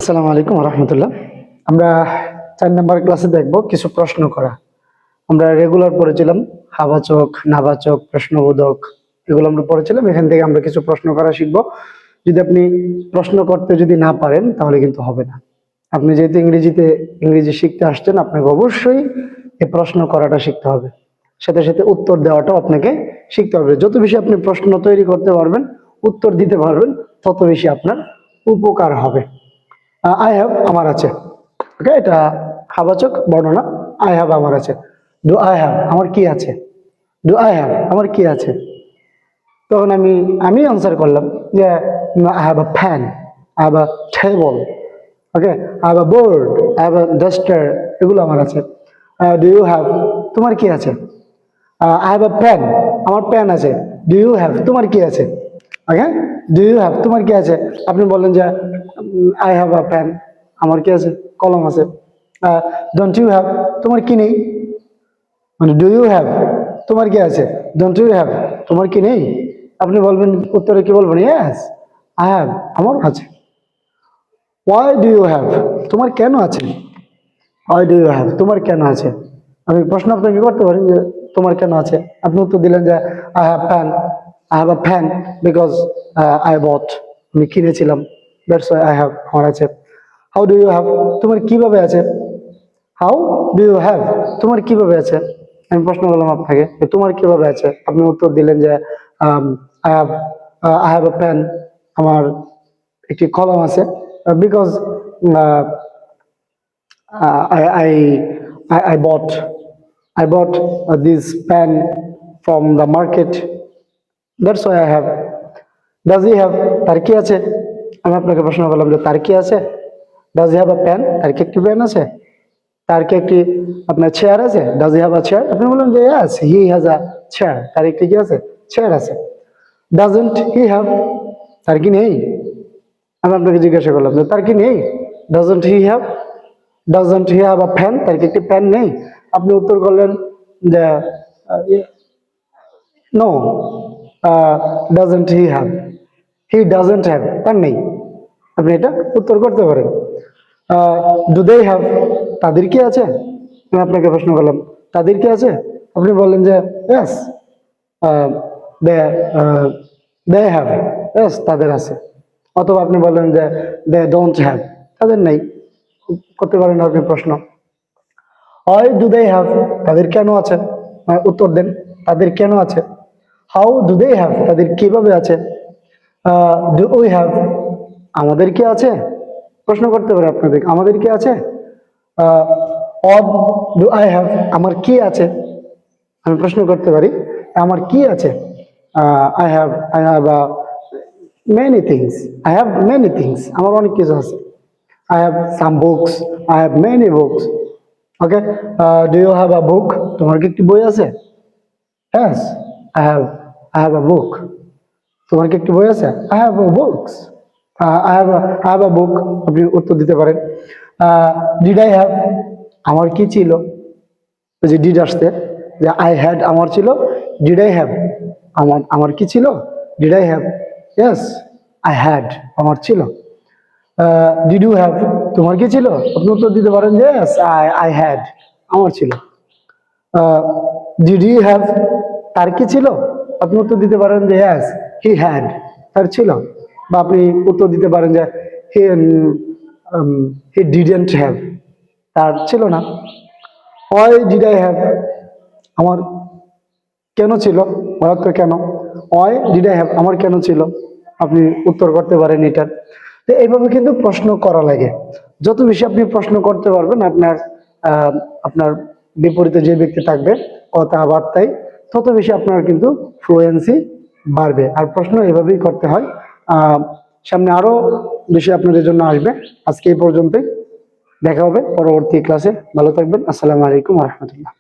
আসসালামু আলাইকুম রহমতুল্লাহ। আমরা 4 নম্বর ক্লাসে দেখব কিছু প্রশ্ন করা। আমরা রেগুলার পড়েছিলাম হাবাচক, নাবাচক, প্রশ্নবোধক, এগুলো আমরা পড়েছিলাম। এখান থেকে আমরা কিছু প্রশ্ন করা শিখব। যদি আপনি প্রশ্ন করতে যদি না পারেন তাহলে কিন্তু হবে না। আপনি যেহেতু ইংরেজি শিখতে আসছেন, আপনাকে অবশ্যই এই প্রশ্ন করাটা শিখতে হবে, সাথে সাথে উত্তর দেওয়াটাও আপনাকে শিখতে হবে। যত বেশি আপনি প্রশ্ন তৈরি করতে পারবেন, উত্তর দিতে পারবেন, তত বেশি আপনার উপকার হবে। আই হ্যাভ আমার আছে, ওকে, এটা হাবাচক বর্ণনা। আই হ্যাভ আমার আছে। ডু আই হ্যাভ আমার কি আছে, ডু আই হ্যাভ আমার কি আছে। তখন আমি আনসার করলাম যে I have a fan, I have a table, okay, I have a board, I have a duster, এগুলো আমার আছে। ডু ইউ হ্যাভ তোমার কি আছে। আই হ্যাভ আ পেন, আমার পেন আছে। ডু ইউ হ্যাভ তোমার কি আছে। ওকে, ডু ইউ হ্যাভ তোমার কি আছে। আপনি বললেন যে আই হ্যাভ আ পেন, আমার কি আছে, কলম আছে। ডোন্ট ইউ হ্যাভ তোমার কি নেই, মানে ডু ইউ হ্যাভ তোমার কি আছে, ডোন্ট ইউ হ্যাভ তোমার কি নেই। আপনি বলবেন, উত্তরে কি বলবেন, ইয়েস আই হ্যাভ আমার আছে। ওয়াই ডু ইউ হ্যাভ তোমার কেন আছে, ওয়াই ডু ইউ হ্যাভ তোমার কেন আছে। আমি প্রশ্ন আপনাকে করতে পারি যে তোমার কেন আছে। আপনি উত্তর দিলেন যে I have fan, I have a fan because I bought, আমি কিনেছিলাম, দ্যাটস ওয়াই আই হ্যাভ আমার আছে। হাউ ডু ইউ হ্যাভ তোমার কিভাবে আছে, হাউ ডু ইউ হ্যাভ তোমার কিভাবে আছে। আমি প্রশ্ন করলাম আপনাকে যে তোমার কিভাবে আছে। আপনি উত্তর দিলেন যে I have I have a pen, আমার একটি কলম আছে, because I bought this pen from the market. That's why I have. Does he have তার কি আছে। আমি আপনাকে প্রশ্ন করলাম যে তার কি আছে। Does he have a pen তার কি একটি পেন আছে। তার কি একটি আপনার চেয়ার আছে। Does he have a chair আপনি বললেন যে yes he has a chair, তার একটি কি আছে, চেয়ার আছে। Doesn't he have তার কি নেই। আমি আপনাকে জিজ্ঞাসা করলাম যে তার কি নেই। Doesn't he have a pen তার কি একটি পেন নেই। আপনি উত্তর করলেন যে নো, he doesn't have তার নেই। আপনি এটা উত্তর করতে পারেন। ডু দে হ্যাভ তাদের কি আছে। আমি আপনাকে প্রশ্ন করলাম তাদের কি আছে। আপনি বললেন যে yes they they have, yes তাদের আছে। অথবা আপনি বললেন যে দে ডোন্ট হ্যাভ তাদের নেই। করতে পারেন আপনি প্রশ্ন। Why do they have তাদের কেন আছে, উত্তর দেন তাদের কেন আছে। How do they have তাদের কিভাবে আছে। Do we have আমাদের কি আছে, প্রশ্ন করতে পারে আপনাদের আমাদের কি আছে। What do I have আমার কি আছে। আমি প্রশ্ন করতে পারি আমার কি আছে। I have many things আমার অনেক কিছু আছে। I have some books, I have many books. Okay, do you have a book তোমার কি একটি বই আছে। Yes, I have a book তোমার কি একটি বই আছে। I have a books, I have a book আপনি উত্তর দিতে পারেন। Did I have আমার কি ছিল, ওই যে ডিড আসতে, যে I had আমার ছিল, did I have আমার কি ছিল, did I have, yes I had আমার ছিল। ডিড ইউ হ্যাভ তোমার কি ছিল, আপনি উত্তর দিতে পারেন যে yes I had আমার ছিল। ডিড হি হ্যাভ তার কি ছিল, আপনি উত্তর দিতে পারেন যে yes he had তার ছিল। বা আপনি উত্তর দিতে পারেন যে he didn't have তার ছিল না। why did I have আমার কেন ছিল, অর্থ কেন। why did I have আমার কেন ছিল, আপনি উত্তর করতে পারেন এটার। তো এইভাবে কিন্তু প্রশ্ন করা লাগে। যত বেশি আপনি প্রশ্ন করতে পারবেন, আপনার বিপরীতে যে ব্যক্তি থাকবে কথাবার্তায়, তত বেশি আপনার কিন্তু ফ্লুয়েন্সি বাড়বে। আর প্রশ্ন এভাবেই করতে হয়। সামনে আরো বেশি আপনাদের জন্য আসবে। আজকে এই পর্যন্তই, দেখা হবে পরবর্তী ক্লাসে। ভালো থাকবেন। আসসালামু আলাইকুম রহমতুল্লাহ।